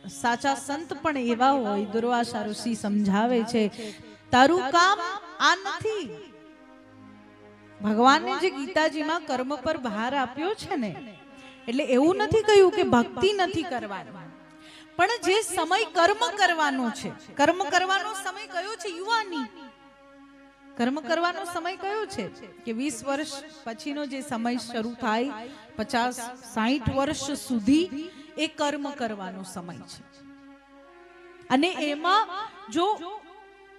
સાચા સંત પણ એવા હોય. દુર્વાસા ઋષિ સમજાવે છે, તારું કામ આ નથી. ભગવાને જે ગીતાજીમાં કર્મ પર ભાર આપ્યો છે ને, એટલે એવું નથી કહ્યું કે ભક્તિ નથી કરવાની, પણ જે સમય કર્મ કરવાનો છે, કર્મ કરવાનો સમય કયો છે? યુવાની. કર્મ કરવાનો સમય કયો છે? કે 20 વર્ષ પછીનો જે સમય શરૂ થાય, 50-60 વર્ષ સુધી એ કર્મ કરવાનો સમય છે. અને એમાં જો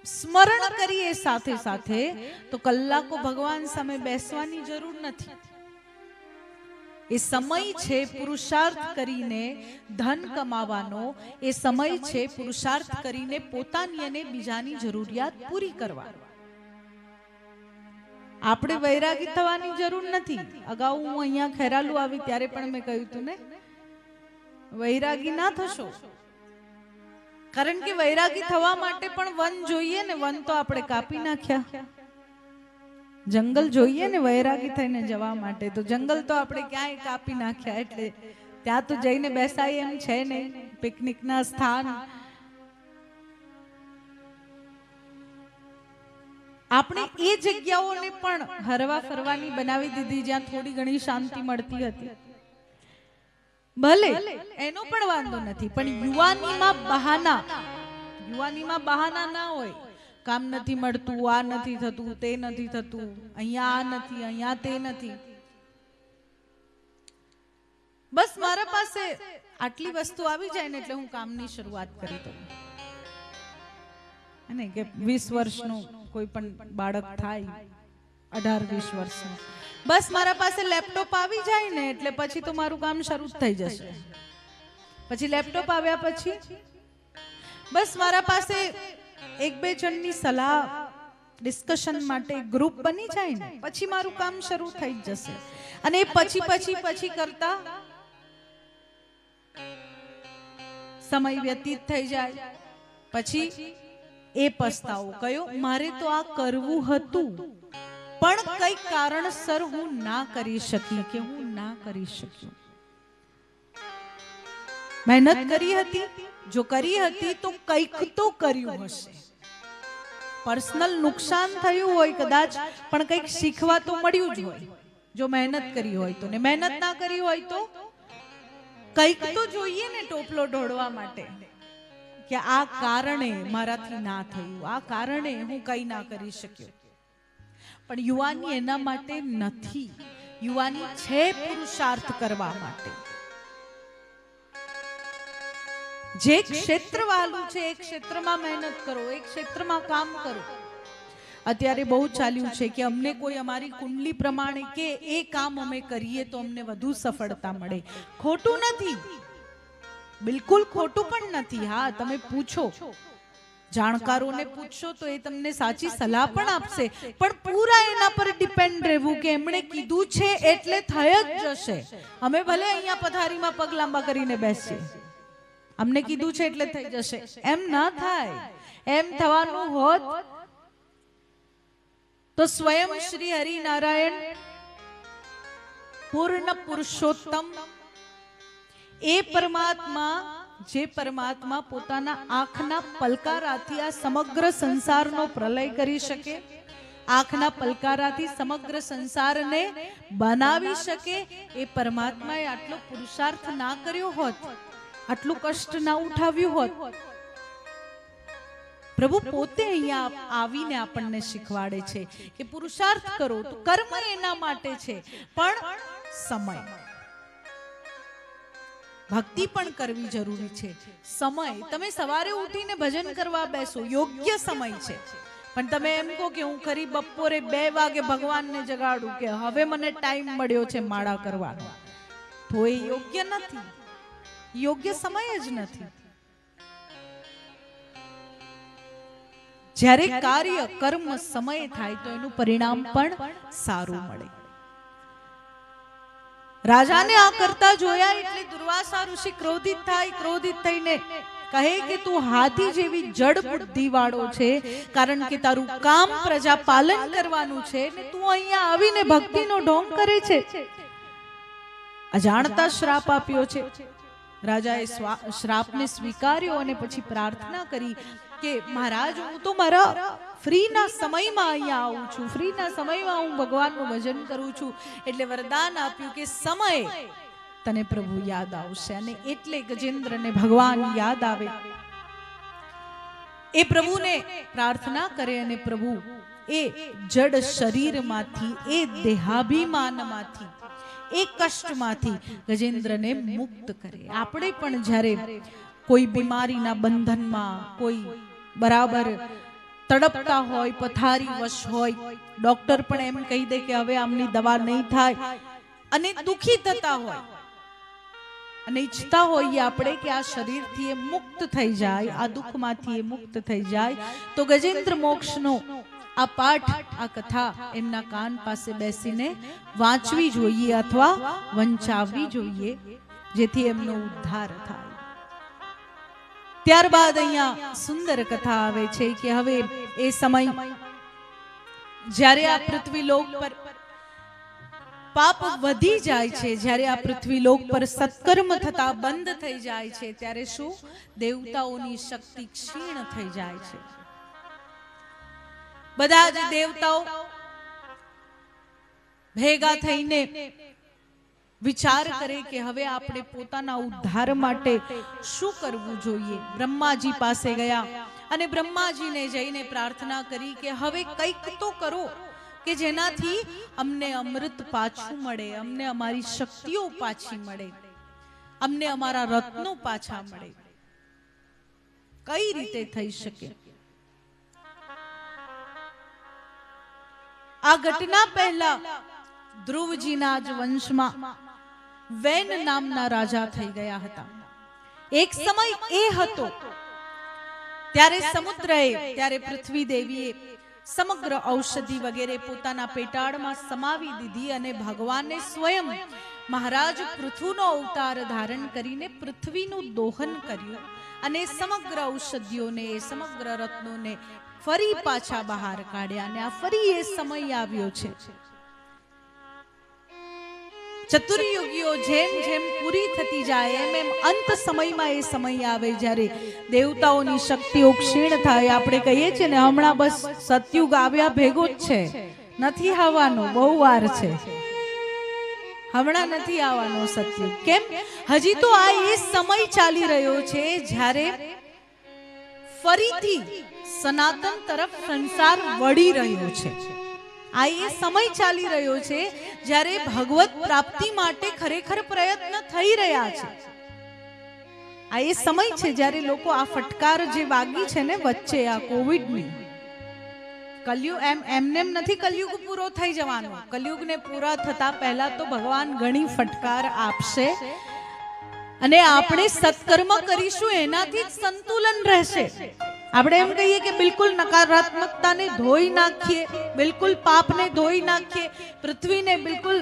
સ્મરણ કરીએ સાથે સાથે, તો કલાકો ભગવાન સામે બેસવાની જરૂર નથી. એ સમય છે પુરુષાર્થ કરીને ધન કમાવાનો, એ સમય છે પુરુષાર્થ કરીને પોતાની અને બીજાની જરૂરિયાત પૂરી કરવાનો. આપણે વૈરાગી થવાની જરૂર નથી. અગાઉ હું અહીંયા ખેરાલુ આવી ત્યારે પણ મેં કહ્યું હતું ને, વૈરાગી ના થશો. કારણ કે વૈરાગી થવા માટે પણ વન જોઈએ ને. વન તો આપણે કાપી નાખ્યા. જંગલ જોઈએ ને વૈરાગી થઈને જવા માટે, તો જંગલ તો આપણે ક્યાંય કાપી નાખ્યા. એટલે ત્યાં તો જઈને બેસાય એમ છે નહીં. પિકનિકના સ્થાન આપણે એ જગ્યાઓને પણ હરવા ફરવાની બનાવી દીધી જ્યાં થોડી ઘણી શાંતિ મળતી હતી. ભલે એનો પણ વાંધો નથી, પણ યુવાનીમાં બહાના ના હોય. કામ નથી મળતું, આ નથી થતું, તે નથી થતું, અહીંયા આ નથી, અહીંયા તે નથી. બસ મારા પાસે આટલી વસ્તુ આવી જાય ને એટલે હું કામની શરૂઆત કરી દઉં. અને કે 20 વર્ષનું કોઈ પણ બાળક થાય, 18-20 વર્ષનું, બસ મારા પાસે લેપટોપ આવી જાય ને એટલે પછી તો મારું કામ શરૂ થઈ જશે. પછી લેપટોપ આવ્યા પછી બસ મારા પાસે 1-2 જણની સલાહ ડિસ્કશન માટે ગ્રુપ બની જાય ને પછી મારું કામ શરૂ થઈ જશે. અને પછી કરતા સમય વ્યતીત થઈ જાય. પછી એ પસ્તાવો કયો, મારે તો આ કરવું હતું પણ કઈ કારણસર હું ના કરી શકી, કે હું ના કરી શક્યો. મહેનત કરી હતી, જો કરી હતી તો કંઈક તો કર્યું હશે. પર્સનલ નુકસાન થયું હોય કદાચ, પણ કંઈક શીખવા તો મળ્યું જ હોય જો મહેનત કરી હોય તો. ને મહેનત ના કરી હોય તો કંઈક તો જોઈએ ને ટોપલો ઢોળવા માટે, કે આ કારણે મારાથી ના થયું, આ કારણે હું કઈ ના કરી શક્યો. પણ યુવાની એના માટે નથી. યુવાની છે પુરુષાર્થ કરવા માટે. જે ક્ષેત્ર વાળું છે એ ક્ષેત્રમાં મહેનત કરો, એ ક્ષેત્રમાં કામ કરો. અત્યારે બહુ ચાલ્યું છે કે અમને કોઈ અમારી કુંડલી પ્રમાણે કે એ કામ અમે કરીએ તો અમને વધુ સફળતા મળે. ખોટું નથી, બિલકુલ ખોટું પણ નથી. હા, તમે પૂછો, જાણકારોને પૂછશો તો એ તમને સાચી સલાહ પણ આપશે, પણ પૂરા એના પર ડિપેન્ડ રહેવું કે એમણે કીધું છે એટલે થઈ જ જશે. અમે ભલે અહીંયા પથારીમાં પગ લાંબા કરીને બેસીએ, અમને કીધું છે એટલે થઈ જશે, એમ ના થાય. એમ થવાનું હોત તો સ્વયં શ્રી હરિનારાયણ પૂર્ણ પુરુષોત્તમ, એ પરમાત્મા, જે પરમાત્મા પોતાના આંખના પલકારાથી આ સમગ્ર સંસારનો પ્રલય કરી શકે, આંખના પલકારાથી સમગ્ર સંસારને બનાવી શકે, એ પરમાત્માએ આટલો પુરુષાર્થ ના કર્યો હોત, આટલું કષ્ટ ના ઉઠાવ્યું હોત. પ્રભુ પોતે અહીંયા આવીને આપણને શીખવાડે છે કે પુરુષાર્થ કરો. તો કર્મ એના માટે છે, પણ સમય, ભક્તિ પણ કરવી જરૂરી છે. સમય, તમે સવારે ઉઠીને ભજન કરવા બેસો, યોગ્ય સમય છે. પણ તમે એમ કહો કે હું ખરી બપોરે 2 વાગે ભગવાનને જગાડું કે હવે મને ટાઈમ મળ્યો છે માળા કરવાનો, તો એ યોગ્ય નથી, યોગ્ય સમય જ નથી. જ્યારે કાર્ય કર્મ સમય થાય તો એનું પરિણામ પણ સારું મળે. રાજાને આ કરતા જોયા એટલે દુર્વાસા ઋષિ ક્રોધિત થાય. ક્રોધિત થઈને કહે કે તું હાથી જેવી જડ બુદ્ધિ વાળો છે, કારણ કે તારું કામ પ્રજા પાલન કરવાનું છે ને તું અહીંયા આવીને ભક્તિનો ઢોંગ કરે છે. અજાણતા શ્રાપ આપ્યો છે. રાજાએ શ્રાપને સ્વીકાર્યો અને પછી પ્રાર્થના કરી કે મહારાજ, હું તો મારા ફ્રીના સમયમાં અહીંયા આવું છું, ફ્રીના સમયમાં હું ભગવાનનું ભજન કરું છું. એટલે વરદાન આપ્યું કે સમયે તને પ્રભુ યાદ આવશે. અને એટલે ગજેન્દ્રને ભગવાન યાદ આવે, એ પ્રભુને પ્રાર્થના કરે અને પ્રભુ એ જડ શરીરમાંથી, એ દેહાભિમાનમાંથી, એ કષ્ટમાંથી ગજેન્દ્રને મુક્ત કરે. આપણે પણ જ્યારે કોઈ બીમારીના બંધનમાં, કોઈ બરાબર તડપતા હોય, પથારી વશ હોય, ડોક્ટર પણ એમ કહી દે કે હવે આમની દવા નહીં થાય, અને દુખી થતા હોય અને ઈચ્છતા હોઈએ આપણે કે આ શરીરથી એ મુક્ત થઈ જાય, આ દુઃખમાંથી એ મુક્ત થઈ જાય, તો ગજેન્દ્ર મોક્ષનો આ પાઠ, આ કથા એમના કાન પાસે બેસીને વાંચવી જોઈએ અથવા વંચાવવી જોઈએ, જેથી એમનો ઉદ્ધાર થાય. ત્યારબાદ અહીંયા સુંદર કથા આવે છે કે હવે એ સમય જ્યારે આ પૃથ્વીલોક પર પાપ વધી જાય છે, જ્યારે આ પૃથ્વીલોક પર સત્કર્મ થતા બંધ થઈ જાય છે, ત્યારે શું દેવતાઓની શક્તિ ક્ષીણ થઈ જાય છે. બધા જ દેવતાઓ ભેગા થઈને વિચાર કરે કે હવે આપણે પોતાના ઉદ્ધાર માટે શું કરવું જોઈએ. બ્રહ્માજી પાસે ગયા અને બ્રહ્માજીને જઈને પ્રાર્થના કરી કે હવે કંઈક તો કરો કે જેનાથી અમને અમૃત પાછું મળે, અમને અમારી શક્તિઓ પાછી મળે, અમને અમારા રત્નો પાછા મળે. કઈ રીતે થઈ શકે? આ ઘટના પહેલા ધ્રુવજીના જ વંશમાં વેન નામના રાજા થઈ ગયા હતા. એક સમય એ હતો ત્યારે સમુદ્રએ, ત્યારે પૃથ્વી દેવીએ સમગ્ર ઔષધિ વગેરે પોતાના પેટાળમાં સમાવી દીધી અને ભગવાને સ્વયં મહારાજ પૃથુનો અવતાર ધારણ કરીને પૃથ્વીનું દોહન કર્યું અને સમગ્ર ઔષધિઓને, સમગ્ર રત્નોને ફરી પાછા બહાર કાઢ્યા. અને આ ફરી એ સમય આવ્યો છે. ચતુર્યુગીઓ જેમ જેમ પૂરી થતી જાય એમ એમ અંત સમયમાં એ સમય આવે જ્યારે દેવતાઓની શક્તિઓ ક્ષીણ થાય. આપણે કહીએ છીએ ને હમણાં બસ સતયુગ આવ્યા ભેગો જ છે, નથી આવવાનો, બહુ વાર છે, હમણાં નથી આવવાનો સતયુગ. કેમ? હજી તો આ એ સમય ચાલી રહ્યો છે જ્યારે ફરીથી સનાતન તરફ સંસાર વળી રહ્યો છે. આ એ સમય ચાલી રહ્યો છે જ્યારે ભગવત પ્રાપ્તિ માટે ખરેખર પ્રયત્ન થઈ રહ્યા છે. આ એ સમય છે જ્યારે લોકો આ ફટકાર જે વાગી છે ને વચ્ચે આ કોવિડની, કલયુગ એમને નથી કલયુગ પૂરો થઈ જવાનો. કલયુગને પૂરા થતા પહેલા તો ભગવાન ઘણી ફટકાર આપશે અને આપણે સત્કર્મ કરીશું એનાથી જ સંતુલન રહેશે. આપણે એમ કહીએ કે બિલકુલ નકારાત્મકતાને ધોઈ નાખીએ, બિલકુલ પાપને ધોઈ નાખીએ, પૃથ્વીને બિલકુલ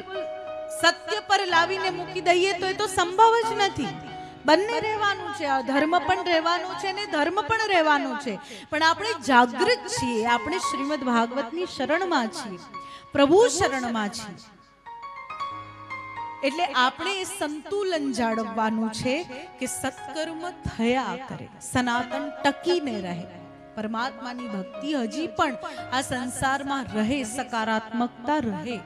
સત્ય પર લાવીને મૂકી દઈએ તો એ તો સંભવ જ નથી. બંને રહેવાનું છે, અધર્મ પણ રહેવાનું છે ને ધર્મ પણ રહેવાનું છે. પણ આપણે જાગૃત છીએ, આપણે શ્રીમદ ભાગવતની શરણમાં છીએ, પ્રભુ શરણમાં છીએ. એટલે આપણે એ સંતુલન જાળવવાનું છે કે સત્કર્મ થયા કરે, સનાતન ટકીને રહે, પરમાત્માની ભક્તિ હજી પણ આ સંસારમાં રહે, સકારાત્મકતા રહે.